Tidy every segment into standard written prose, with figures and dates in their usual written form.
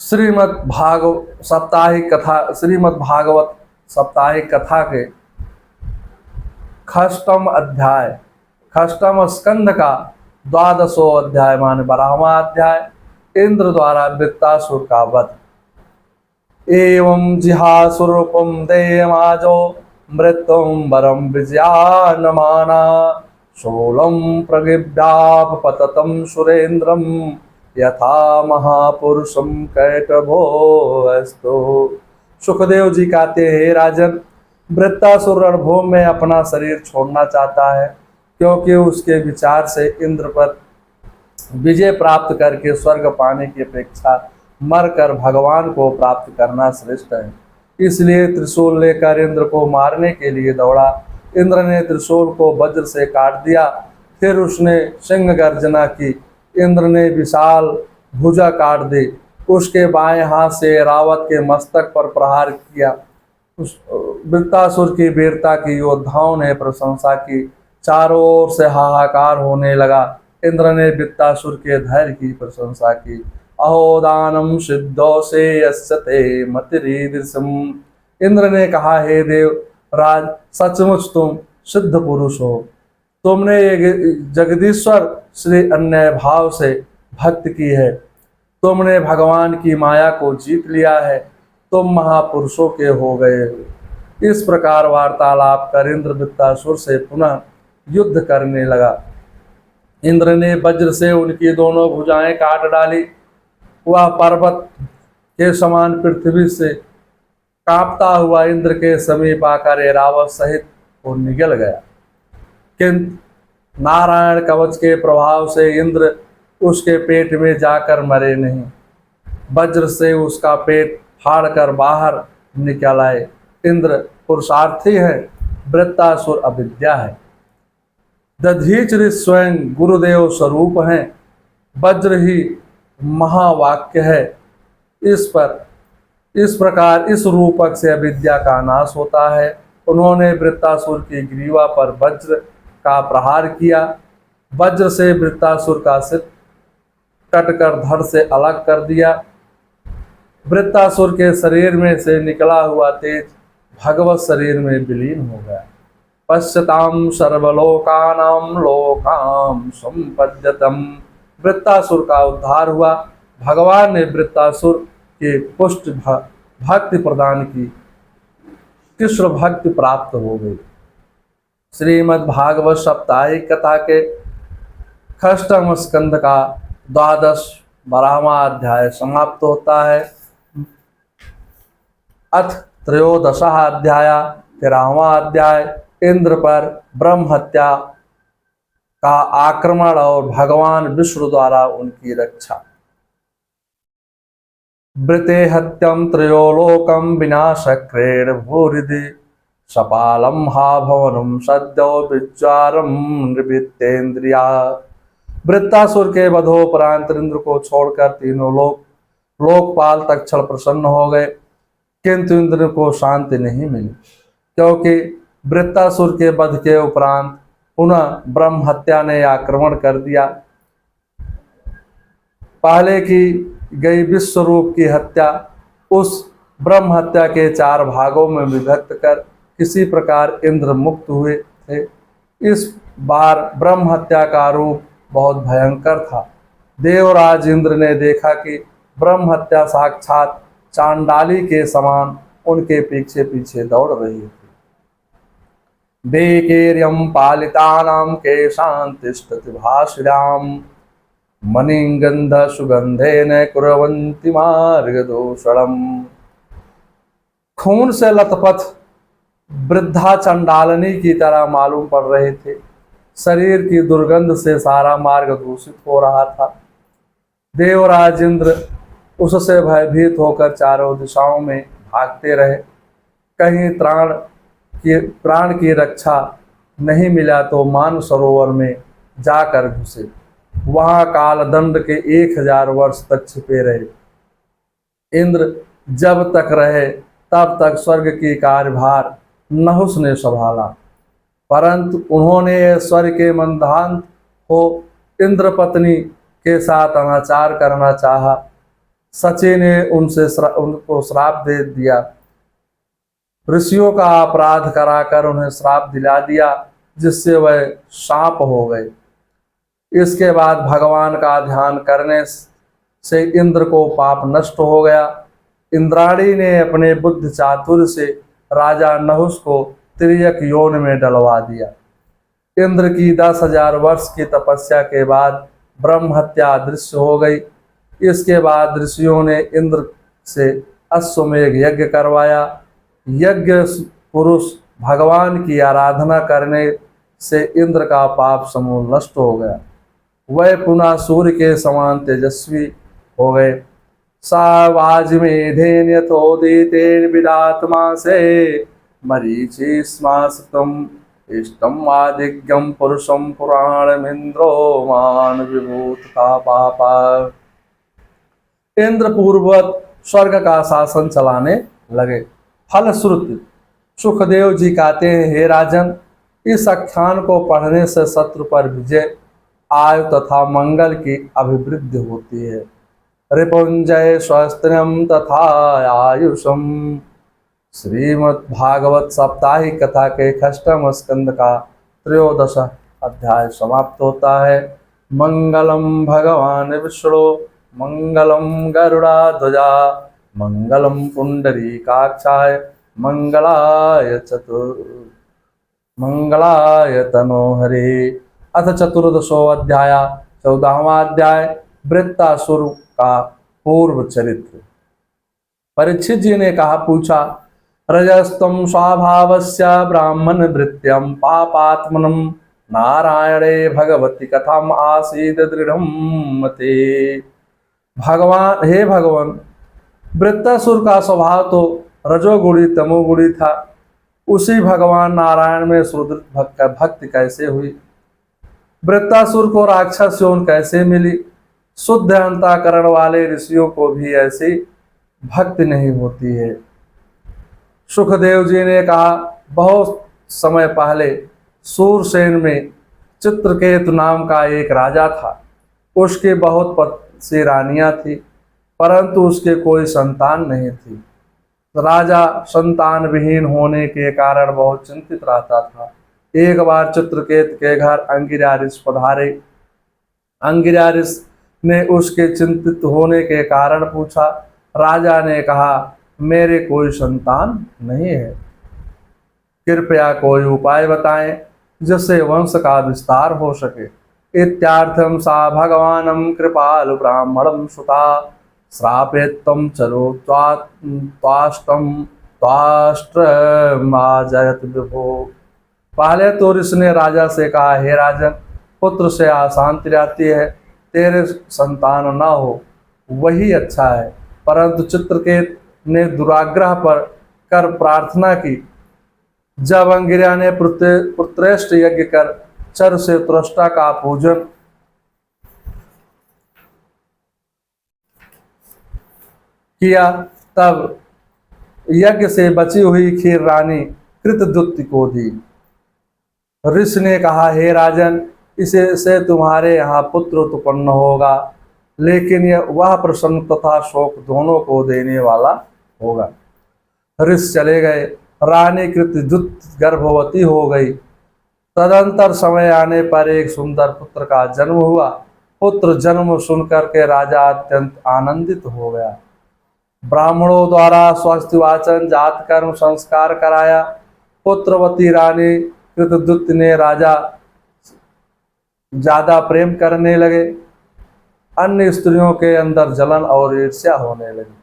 श्रीमद् भागवत साप्ताहिक कथा के खष्टम स्कंद का 12वां अध्याय माने 12वां अध्याय इंद्र द्वारा वृत्तासुर का वध। एवं जिहासुरूपम देयमाजो मृत्युम वरम विजयानमाना शूलम प्रगिभ्याप पततम सुरेन्द्रम यथा महापुरुषम कैटभो अस्तु। सुखदेव जी कहते हैं, हे राजन, वृत्तासुर रणभूमि में अपना शरीर छोड़ना चाहता है, क्योंकि उसके विचार से इंद्र पर विजय प्राप्त करके स्वर्ग पाने की अपेक्षा मरकर भगवान को प्राप्त करना श्रेष्ठ है। इसलिए त्रिशूल लेकर इंद्र को मारने के लिए दौड़ा। इंद्र ने त्रिशूल को वज्र से काट दिया। फिर उसने सिंह गर्जना की। इंद्र ने विशाल भुजा काट दी। उसके बाएं हाथ से रावत के मस्तक पर प्रहार किया। वृत्तासुर की वीरता की योद्धाओं ने प्रशंसा की। चारों ओर से हाहाकार होने लगा। इंद्र ने वृत्तासुर के धैर्य की प्रशंसा की। अहो दानम सिद्धो से यस्यते मतिरीदृशम। इंद्र ने कहा, हे देव राज, सचमुच तुम सिद्ध पुरुष हो। तुमने ये जगदीश्वर श्री अन्य भाव से भक्ति की है। तुमने भगवान की माया को जीत लिया है। तुम महापुरुषों के हो गए हो। इस प्रकार वार्तालाप कर इंद्र वृत्तासुर से पुनः युद्ध करने लगा। इंद्र ने वज्र से उनकी दोनों भुजाएं काट डाली। वह पर्वत के समान पृथ्वी से कांपता हुआ इंद्र के समीप आकर ऐरावत सहित वो निगल गया। किंतु नारायण कवच के प्रभाव से इंद्र उसके पेट में जाकर मरे नहीं। वज्र से उसका पेट फाड़कर बाहर निकल आए। इंद्र पुरुषार्थी है, वृत्तासुर अविद्या है। दधीचि स्वयं गुरुदेव स्वरूप हैं। वज्र ही महावाक्य है। इस प्रकार इस रूपक से अविद्या का नाश होता है। उन्होंने वृत्तासुर की ग्रीवा पर वज्र का प्रहार किया। वज्र से वृत्तासुर का सिर कटकर धड़ से अलग कर दिया। वृत्तासुर के शरीर में से निकला हुआ तेज भगवत शरीर में विलीन हो गया। पश्यताम सर्वलोकानाम लोकाम संपद्यतम। वृत्तासुर का उद्धार हुआ। भगवान ने वृत्तासुर के पुष्ट भक्ति प्रदान की। कृष्ण भक्ति प्राप्त हो गई। श्रीमद् भागवत साप्ताहिक कथा के खष्टम स्कंद का 12वां अध्याय समाप्त होता है। अथ त्रयोदशः अध्याय 13वां अध्याय इंद्र पर ब्रह्म हत्या का आक्रमण और भगवान विष्णु द्वारा उनकी रक्षा। वृते हत्यम त्रयोलोकम विनाशक्रेण भूरिधि सपालम हा भवनम सद्यो विचारम निवृत्तेन्द्रिया। वृत्तासुर के वधोपरांत इंद्र को छोड़कर तीनों लोकपाल तक्षण प्रसन्न हो गए, किंतु इंद्र को शांति नहीं मिली, क्योंकि वृत्तासुर के वध के उपरांत पुनः ब्रह्म हत्या ने आक्रमण कर दिया। पहले की गई विश्वरूप की हत्या उस ब्रह्म हत्या के 4 भागों में विभक्त कर किसी प्रकार इंद्र मुक्त हुए थे। इस बार ब्रह्म हत्या का रूप बहुत भयंकर था। देवराज इंद्र ने देखा कि ब्रह्म हत्या साक्षात चांडाली के समान उनके पीछे पीछे दौड़ रही थी। बेकेर्यम पालितानाम केशान तिष्ठति भाषिराम मणिगंध सुगंधेन कुर्वन्ति मार्गदूषणम। खून से लथपथ वृद्धा चंडालनी की तरह मालूम पड़ रहे थे। शरीर की दुर्गंध से सारा मार्ग दूषित हो रहा था। देवराज इंद्र उससे भयभीत होकर चारों दिशाओं में भागते रहे। कहीं प्राण की रक्षा नहीं मिला तो मान सरोवर में जाकर घुसे। वहां कालदंड के 1000 वर्ष तक छिपे रहे। इंद्र जब तक रहे तब तक स्वर्ग की कार्यभार नहुस ने संभाला, परंतु उन्होंने स्वर्ग के मंदांत हो इंद्र पत्नी के साथ अनाचार करना चाहा। सची ने उनको श्राप दे दिया। ऋषियों का अपराध कराकर उन्हें श्राप दिला दिया, जिससे वह शाप हो गए। इसके बाद भगवान का ध्यान करने से इंद्र को पाप नष्ट हो गया। इंद्राणी ने अपने बुद्धि चातुर्य से राजा नहुस को तिर्यक योनि में डलवा दिया। इंद्र की 10,000 वर्ष की तपस्या के बाद ब्रह्म हत्या दृश्य हो गई। इसके बाद ऋषियों ने इंद्र से अश्वमेघ यज्ञ करवाया। यज्ञ पुरुष भगवान की आराधना करने से इंद्र का पाप समूल नष्ट हो गया। वह पुनः सूर्य के समान तेजस्वी हो गए। सावाज मेधेन यथोदितेन विदात्मा से मरीचि स्मास्तम इष्टम आदिज्ञम पुरुषम पुराणमिंद्रो मान विभूत का पापा। इंद्र पूर्ववत स्वर्ग का शासन चलाने लगे। फलश्रुति सुखदेव जी कहते हैं, हे राजन, इस आख्यान को पढ़ने से शत्रु पर विजय, आयु तथा मंगल की अभिवृद्धि होती है। रिपुंजय स्वास्थ्यम तथा आयुषम। श्रीमद् भागवत साप्ताहिक कथा के 6वें स्कंद का 13 अध्याय समाप्त होता है। मंगलम भगवान विष्णु मंगलम गरुड़ाध्वजा मंगलम पुंडरीकाक्षाय मंगलाय तनोहरे। अथ 14 अध्याय 14वां अध्याय वृत्तासुर का पूर्व चरित्र। परीक्षित जी ने पूछा, रजस्तम स्वभावस्य ब्राह्मण वृत्त्यम पापात्मनम नारायणे भगवती कथम आसीद दृढ़ मते। भगवान, हे भगवान, वृत्तासुर का स्वभाव तो रजोगुणी तमोगुणी था। उसी भगवान नारायण में सुदृढ़ भक्ति कैसे हुई? वृत्तासुर को राक्षस योनि कैसे मिली? शुद्ध अंतःकरण वाले ऋषियों को भी ऐसी भक्ति नहीं होती है। सुखदेव जी ने कहा, बहुत समय पहले सूरसेन में चित्रकेतु नाम का एक राजा था। उसकी बहुत सी रानियां थी, परंतु उसके कोई संतान नहीं थी। राजा संतान विहीन होने के कारण बहुत चिंतित रहता था। एक बार चित्रकेतु के घर अंगिरारिस पधारे। अंगिरारिस ने उसके चिंतित होने के कारण पूछा। राजा ने कहा, मेरे कोई संतान नहीं है, कृपया कोई उपाय बताएं जिससे वंश का विस्तार हो सके। इत्यार्थम सा भगवानम कृपालु ब्राह्मणम सुता श्रापेत्तम चलो त्वाष्टम त्वाष्ट्रमाजयत विभो। पहले तो ऋषि ने राजा से कहा, हे राजन, पुत्र से अशांति रहती है, तेरे संतान न हो वही अच्छा है। परंतु चित्रकेत ने दुराग्रह पर कर प्रार्थना की। जब अंगिरा ने पुत्रेष्ट यज्ञ कर चर से त्रष्टा का पूजन किया, तब यज्ञ से बची हुई खीर रानी कृतदुत्ति को दी। ऋषि ने कहा, हे राजन, इसे से तुम्हारे यहाँ पुत्र उत्पन्न होगा, लेकिन वह प्रसन्न तथा शोक दोनों को देने वाला होगा। ऋषि चले गए। रानी कृतदुत्ति गर्भवती हो गई। तदंतर समय आने पर एक सुंदर पुत्र का जन्म हुआ। पुत्र जन्म सुनकर के राजा अत्यंत आनंदित हो गया। ब्राह्मणों द्वारा स्वस्ति वाचन जात कर्म संस्कार कराया। पुत्रवती रानी कृतदुत्ति ने राजा ज्यादा प्रेम करने लगे। अन्य स्त्रियों के अंदर जलन और ईर्ष्या होने लगी।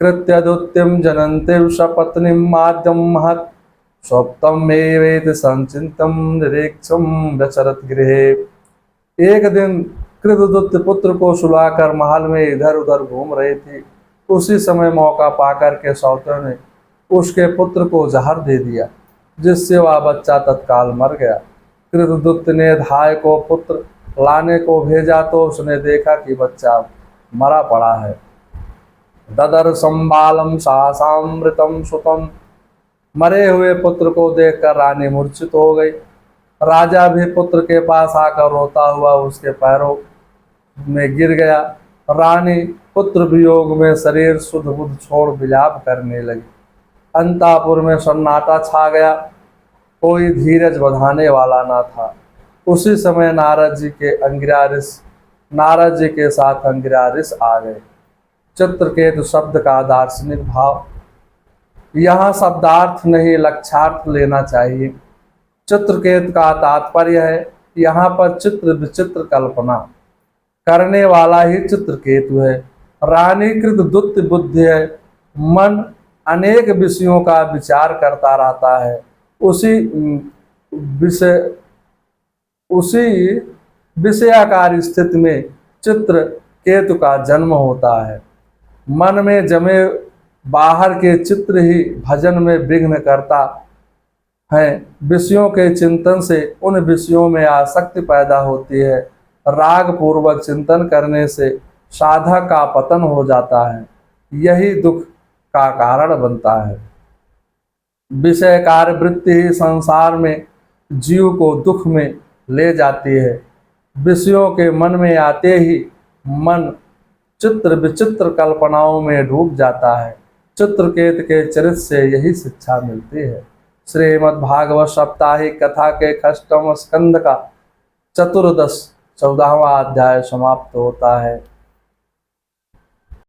कृत्यदुत्तिम जनन्तिम सपत्नीम माद्यम महत् स्वप्तम एवेत संचिंतम निरीक्षम व्यचरत गृहे। एक दिन कृतदुत्ति पुत्र को सुलाकर महल में इधर उधर घूम रही थी। उसी समय मौका पाकर के सौतन ने उसके पुत्र को जहर दे दिया, जिससे वह बच्चा तत्काल मर गया। कृतदुत्ति ने धाय को पुत्र लाने को भेजा तो उसने देखा कि बच्चा मरा पड़ा है। ददर संबालम सासामृतम सुतम। मरे हुए पुत्र को देखकर रानी मूर्छित हो गई। राजा भी पुत्र के पास आकर रोता हुआ उसके पैरों में गिर गया। रानी पुत्र वियोग में शरीर सुध बुध छोड़ विलाप करने लगे। अंतापुर में सन्नाटा छा गया, कोई धीरज बधाने वाला ना था। उसी समय नारद जी के साथ अंगिरारिस आ गए। चित्रकेतु शब्द का दार्शनिक भाव, यहाँ शब्दार्थ नहीं लक्ष्यार्थ लेना चाहिए। चित्रकेतु का तात्पर्य है यहाँ पर चित्र विचित्र कल्पना करने वाला ही चित्रकेतु है। रानीकृत दुत्त बुद्धि है, मन अनेक विषयों का विचार करता रहता है। उसी विषयाकार स्थिति में चित्र केतु का जन्म होता है। मन में जमे बाहर के चित्र ही भजन में विघ्न करता है। विषयों के चिंतन से उन विषयों में आसक्ति पैदा होती है। राग पूर्वक चिंतन करने से साधक का पतन हो जाता है, यही दुख का कारण बनता है। विषय कार्य वृत्ति ही संसार में जीव को दुख में ले जाती है। विषयों के मन में आते ही मन चित्र विचित्र कल्पनाओं में डूब जाता है। चित्रकेतु के चरित्र से यही शिक्षा मिलती है। श्रीमद् भागवत साप्ताहिक कथा के अष्टम स्कंद का 14वां अध्याय समाप्त होता है।